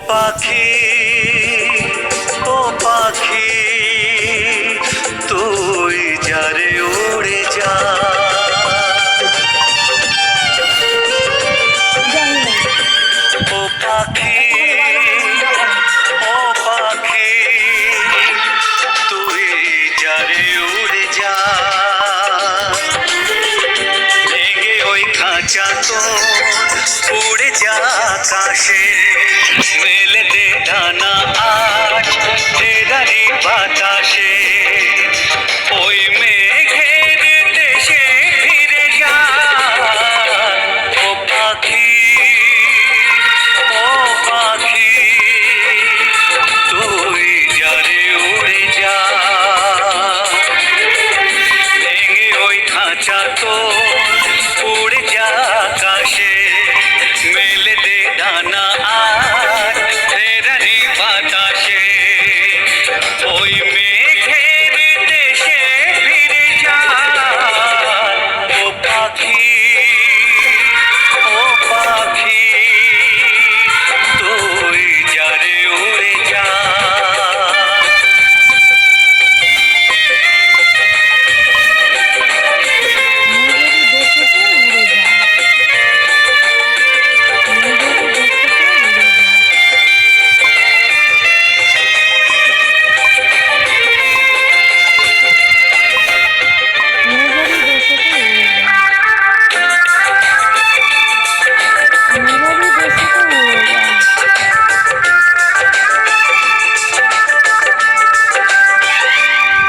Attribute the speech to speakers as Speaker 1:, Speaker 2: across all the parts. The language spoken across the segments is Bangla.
Speaker 1: পাখি, ও পাখি, তুই যারে উড়ে যা। ও পাখি, ও পাখি, তুই যারে উড়ে যা। ভেঙে ওই খাঁচা তো উড়ে যা আকাশে, মেলে দে ডানা আজ ফেরারি বাতাসে। ওই মেঘের দেশে ফিরে যা। ও পাখি, ও পাখি, তুই যারে উড়ে যা। ভেঙে ওই খাঁচা তো উড়ে যা আকাশে, মেলে দে ডানা আজ ফেরারি বাতাসে। ওই মেঘের দেশে ফিরে যা। ও পাখি, ও পাখি, তুই যারে উড়ে যা।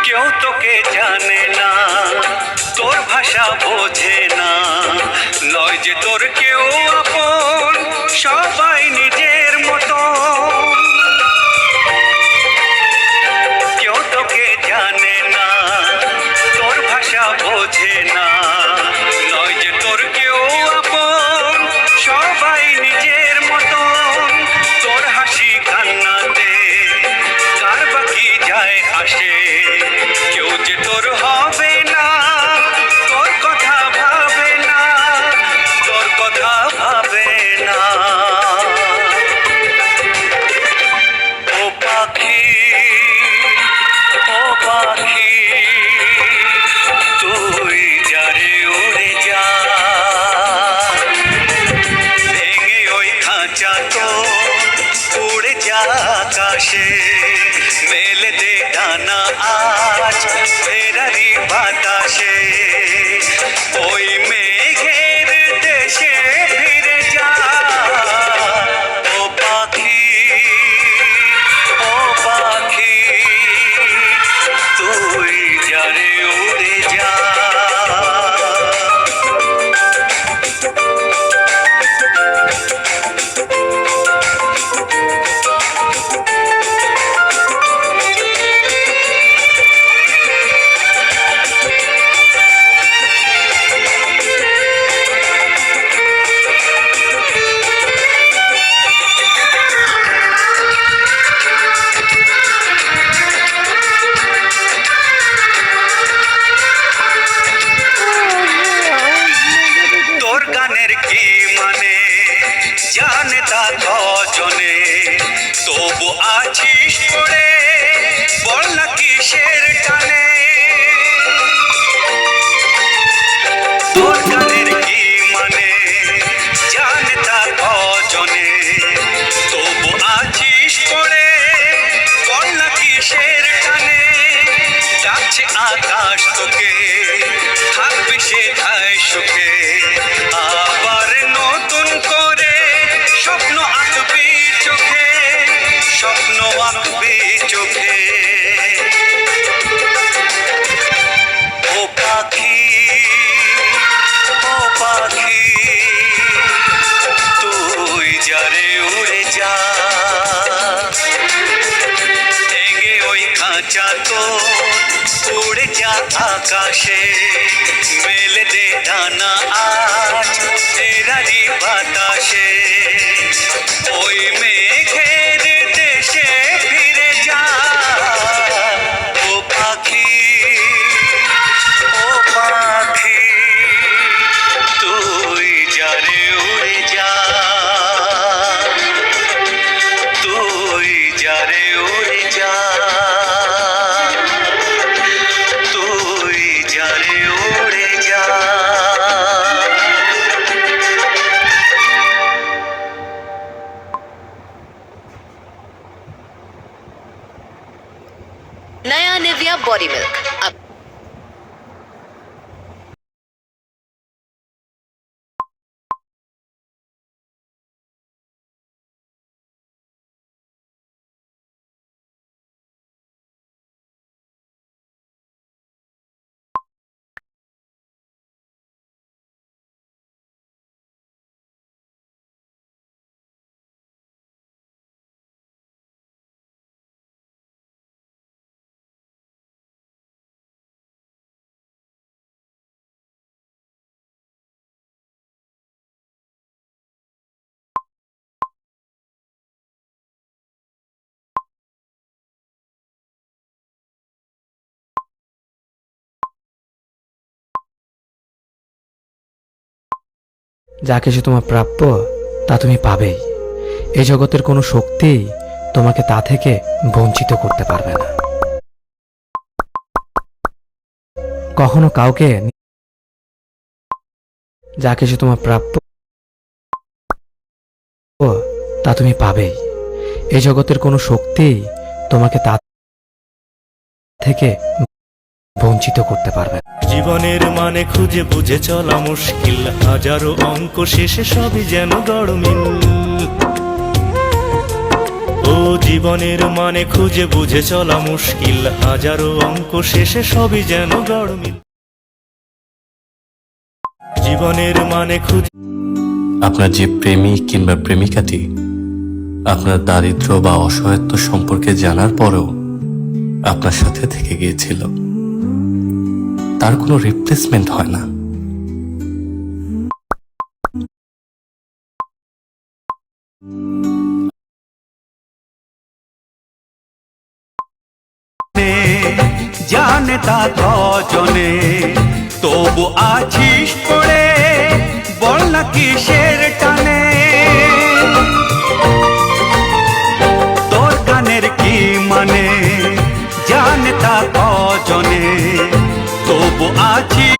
Speaker 1: কেউ তোকে জানে না, তোর ভাষা বোঝে না, নয় যে তোর কেউ আপন, সবাই নিজের মতো। কেউ তোকে জানে না, তোর ভাষা বোঝে না, নয় যে তোর কেউ আপন, সবাই নিজের মতো। তোর হাসি কান্নাতে কার বাকি যায় আসে, কেউ যে তোর হবে না, তোর কথা ভাবে না, তোর কথা ভাবে না। ও পাখি, ও পাখি, তুই যারে উড়ে যা। ভেঙে ওই খাঁচা তো উড়ে যা আকাশে, মেলে দে ডানা আজ ফেরারি বাতাসে। ওই মেঘের দেশে ফিরে যা। ও পাখি, ও পাখি, তুই যারে উড়ে যা। তোর গানের কি মানে জানে তা কজনে, তবু আছিস পড়ে, বল না কিসের টানে। তোর গানের কি মানে জানে তা কজনে, তবু আছিস পড়ে, বল না কিসের টানে। ডাকছে আকাশ তোকে, থাকবি সেথায় সুখে, আবার নতুন করে স্বপ্ন আঁকবি চোখে, স্বপ্ন আঁকবি চোখে। ও পাখি, ও পাখি, তুই যারে উড়ে যা। ভেঙে ওই খাঁচা তো উড়ে যা আকাশে, মেলে দে ডানা আজ ফেরারি বাতাসে। ওই মেঘের দেশে ফিরে যা। ও পাখি, ও পাখি, তুই যারে উড়ে যা। তুই
Speaker 2: প্রিমিয়াম বডি মিল্ক।
Speaker 3: যা কিছু তোমার প্রাপ্য তা তুমি পাবেই। এই জগতের কোনো শক্তি তোমাকে তা থেকে বঞ্চিত করতে পারবে না। কখনো কাউকে যা কিছু তোমার প্রাপ্য তা তুমি পাবেই। এই জগতের কোনো শক্তি তোমাকে তা থেকে বঞ্চিত করতে পারবে না।
Speaker 4: জীবনের মানে খুঁজে বুঝে চলা মুশকিল, হাজারো অঙ্ক শেষে সবই যেন গড়মিল। ও জীবনের মানে খুঁজে বুঝে চলা মুশকিল, হাজারো অঙ্ক শেষে সবই যেন গড়মিল। জীবনের মানে খুঁজে
Speaker 5: আপনার যে প্রেমিক কিংবা প্রেমিকাটি আপনার দারিদ্র বা অসহায়ত্ব সম্পর্কে জানার পরেও আপনার সাথে থেকে গিয়েছিল, তার কোনো রিপ্লেসমেন্ট হয় না।
Speaker 1: জানে তা কজনে, তবু আছিস পড়ে, বল না কিসের টানে। তোর গানের কি মানে, জানে তা কজনে, তবু আছিস।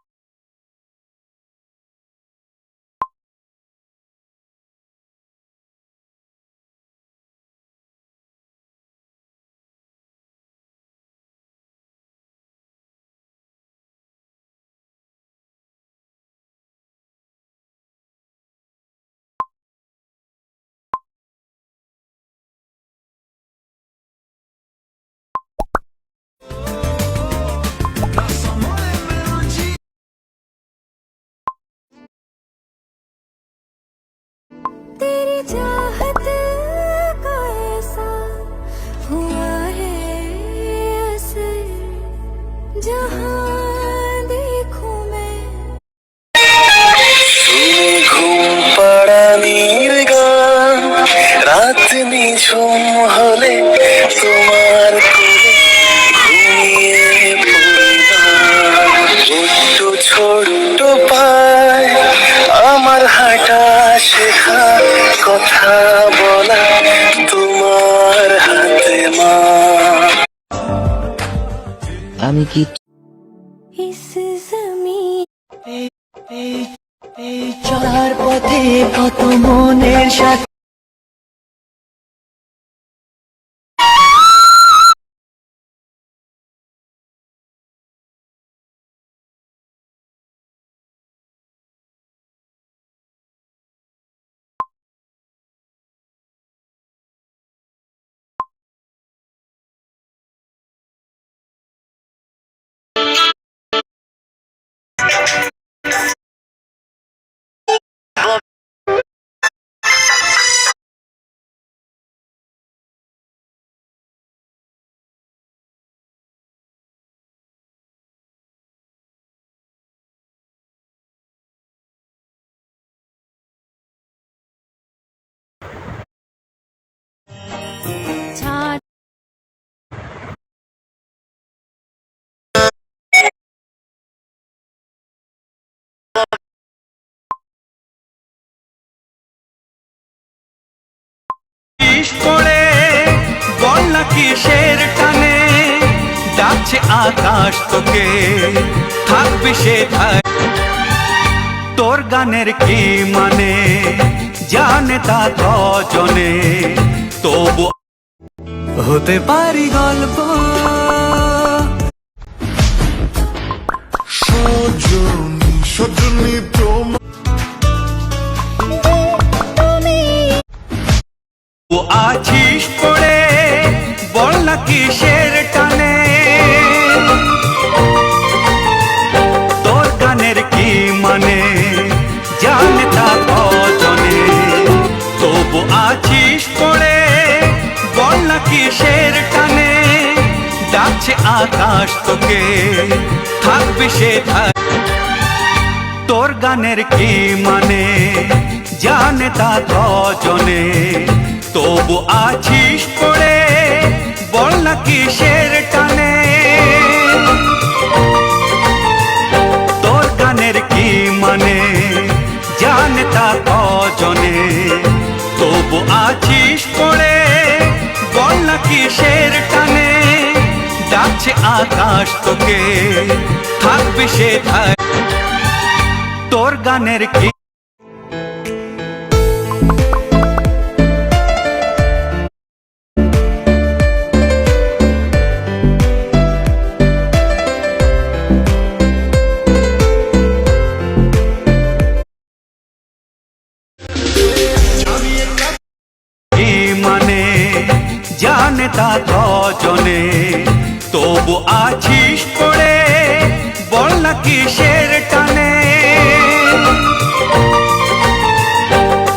Speaker 6: तेरी चाहत का ऐसा हुआ है असर, जहाँ देखूं मैं।
Speaker 7: ঘুম পাড়ানির গান, রাত নিঝুম হলে তোমার কোলে ঘুমিয়ে পড়িবার। ছোট্ট ছোট্ট পায় আমার হাঁটা শেখা, কথা বলা তোমার হাতে মা।
Speaker 8: আমি কি
Speaker 6: इस ज़मीन
Speaker 8: চলার পথে কত মনের সাথে
Speaker 6: छात
Speaker 1: পড়ে, বল না কিসের টানে, ডাকছে আকাশ তোকে, থাকবি সেথায়। তোর গানের কি মানে, জানে তা কজনে, তবু হতে পারি গল্প আছিস পড়ে বল না কিসের টানে তোর গানের কি মানে জানে তা কজনে তবু আছিস পড়ে বল না কিসের টানে ডাকছে আকাশ তোকে থাকবি সে তোর গানের কি মানে জানে তা কজনে তবু আছিস পড়ে বল না কিসের টানে তোর গানের কি মানে জানে তা কজনে তবু আছিস পড়ে বল না কিসের টানে ডাকছে আকাশ তোকে থাকবি সে তোর গানের কি মানে জানে তা কজনে তবু আছিস পড়ে বল না কিসের টানে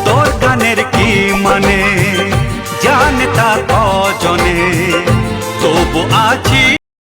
Speaker 1: তোর গানের কি মানে জানে তা কজনে তবু আছিস